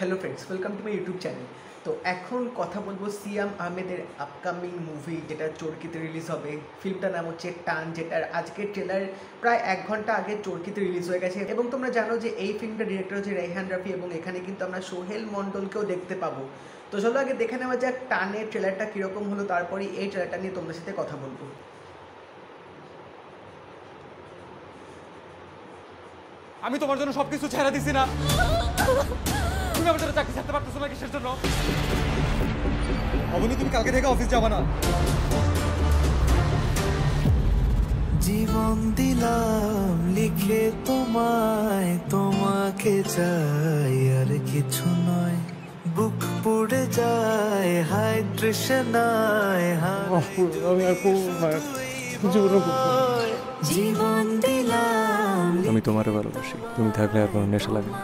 Hello friends, welcome to my YouTube channel. তো এখন কথা বলবো সিয়াম আহমেদের আপকামিং মুভি যেটা চরকিতে রিলিজ হবে। ফিল্মটার নাম হচ্ছে টান, যেটার আজকের ট্রেলার প্রায় 1 ঘন্টা আগে চরকিতে রিলিজ হয়ে গেছে। এবং তোমরা জানো যে এই ফিল্মটার ডিরেক্টর হচ্ছে রেহান রাফি, এবং এখানে কিন্তু আমরা সোহেল মণ্ডলকেও দেখতে পাবো। তো চলো আগে দেখে নেওয়া যাক টানের ট্রেলারটা কীরকম হলো, তারপরেই এই ট্রেলারটা নিয়ে তোমাদের সাথে কথা বলবো। আমি তোমার জন্য সবকিছু ছেড়ে দিছি না। তুমি আমার জন্য চাকরি ছাড়তে পারতেছো না কিসের জন্য? অবনি, তুমি কালকে থেকে অফিস যাবা না। জীবন দিলাম লিখে তোমায়, তোমাকে চাই আর কিছু নয়। বুক পুড়ে যায় হাই তৃষ্ণায়, আমি আর জীবন দিলাম। আমি তোমারে ভালোবাসি, তুমি থাকলে আর কোনো নেশা লাগে না।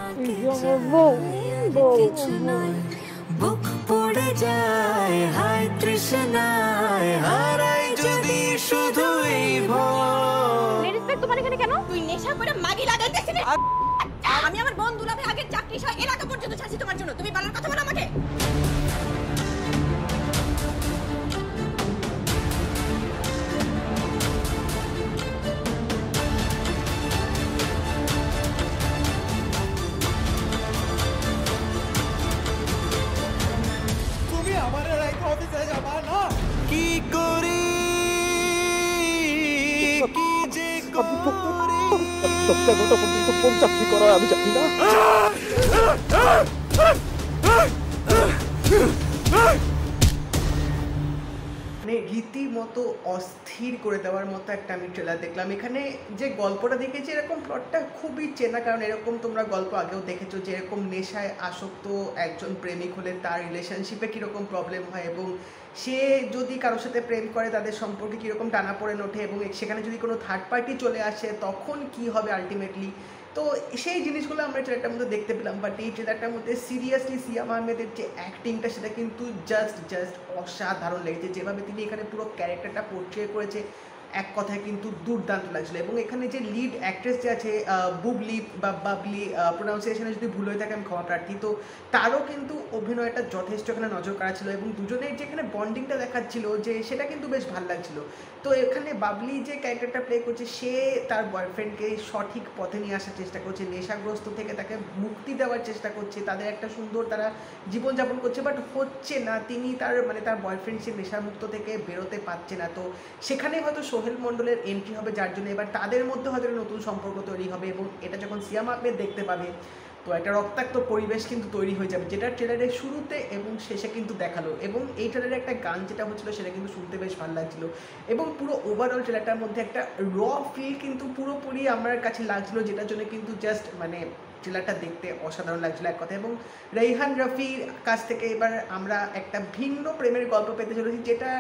বুক পুড়ে যায় হাই তৃষ্ণায়, হারাই যদি শুধু এই ভয়। রেসপেক্ট তোমার এখানে কেন? তুই নেশা করে মাগি লাগাইতেছিস। আমি আমার বন্ধু লাভে আগে চাকরি সহ এলাকা পর্যন্ত ছাড়ছি তোমার জন্য। তুমি বলার কথা বলো আমাকে। তুমি আমার রাইতে অফিসে যাবা না। কি করি কি যে করি, কোন চাকরি করা আমি জানি না। মানে রীতিমতো অস্থির করে দেওয়ার মতো একটা আমি ট্রেলার দেখলাম। এখানে যে গল্পটা দেখেছি এরকম প্লটটা খুবই চেনা, কারণ এরকম তোমরা গল্প আগেও দেখেছো যে এরকম নেশায় আসক্ত একজন প্রেমিক হলে তার রিলেশনশিপে কীরকম প্রবলেম হয়, এবং সে যদি কারোর সাথে প্রেম করে তাদের সম্পর্কে কীরকম টানাপোড়েন ওঠে, এবং সেখানে যদি কোনো থার্ড পার্টি চলে আসে তখন কি হবে আলটিমেটলি। তো সেই জিনিসগুলো আমরা ট্রেলারটার মধ্যে দেখতে পেলাম। বাট এই ট্রেলারটার মধ্যে সিরিয়াসলি সিয়াম আহমেদের যে অ্যাক্টিংটা সেটা কিন্তু জাস্ট অসাধারণ লেগেছে। যেভাবে তিনি এখানে পুরো ক্যারেক্টারটা পোর্ট্রে করেছে, এক কথায় কিন্তু দুর্দান্ত লাগছিল। এবং এখানে যে লিড অ্যাক্ট্রেস যে আছে বুবলি বা বাবলি, প্রোনাউন্সিয়েশনে যদি ভুল হয়ে থাকে আমি ক্ষমা প্রার্থী, তো তারও কিন্তু অভিনয়টা যথেষ্ট এখানে নজর কাড়া ছিল, এবং দুজনের যে এখানে বন্ডিংটা দেখাচ্ছিল যে সেটা কিন্তু বেশ ভালো লাগছিল। তো এখানে বাবলি যে ক্যারেক্টারটা প্লে করছে, সে তার বয়ফ্রেন্ডকে সঠিক পথে নিয়ে আসার চেষ্টা করছে, নেশাগ্রস্ত থেকে তাকে মুক্তি দেওয়ার চেষ্টা করছে, তাদের একটা সুন্দর তারা জীবনযাপন করছে, বাট হচ্ছে না। তিনি তার বয়ফ্রেন্ড সে নেশামুক্ত থেকে বেরোতে পারছে না। তো সেখানে হয়তো সোহেল মণ্ডলের এন্ট্রি হবে, যার জন্য এবার তাদের মধ্যে হয়তো নতুন সম্পর্ক তৈরি হবে, এবং এটা যখন সিয়াম আহমেদ দেখতে পাবে তো একটা রক্তাক্ত পরিবেশ কিন্তু তৈরি হয়ে যাবে, যেটা ট্রেলারের শুরুতে এবং শেষে কিন্তু দেখালো। এবং এই ট্রেলারে একটা গান যেটা হচ্ছিলো সেটা কিন্তু শুনতে বেশ ভালো লাগছিলো, এবং পুরো ওভারঅল ট্রেলারটার মধ্যে একটা র ফিল কিন্তু পুরোপুরি আমার কাছে লাগছিলো, যেটার জন্য কিন্তু জাস্ট ট্রেলারটা দেখতে অসাধারণ লাগছিল এক কথা। এবং রেহান রাফির কাছ থেকে এবার আমরা একটা ভিন্ন প্রেমের গল্প পেতে চলেছি, যেটা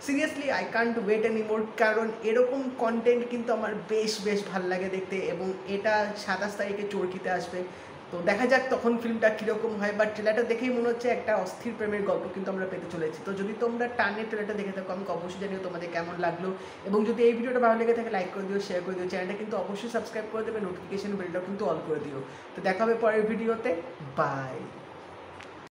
seriously I can't wait anymore, কারণ এরকম কন্টেন্ট কিন্তু আমার বেশ ভালো লাগে দেখতে। এবং এটা 27 তারিখে চরকিতে আসবে, তো দেখা যাক তখন ফিল্মটা কীরকম হয়। বাট ট্রেলারটা দেখেই মনে হচ্ছে একটা অস্থির প্রেমের গল্প কিন্তু আমরা পেতে চলেছি। তো যদি তোমরা টানের ট্রেলারটা দেখে থাকো আমাকে অবশ্যই জানিও তোমাদের কেমন লাগলো, এবং যদি এই ভিডিওটা ভালো লেগে থাকে লাইক করে দিও, শেয়ার করে দিও, চ্যানেলটা কিন্তু অবশ্যই সাবস্ক্রাইব করে দেবে, নোটিফিকেশন বেলটাও কিন্তু অল করে দিও। তো দেখা হবে পরের ভিডিওতে, বাই।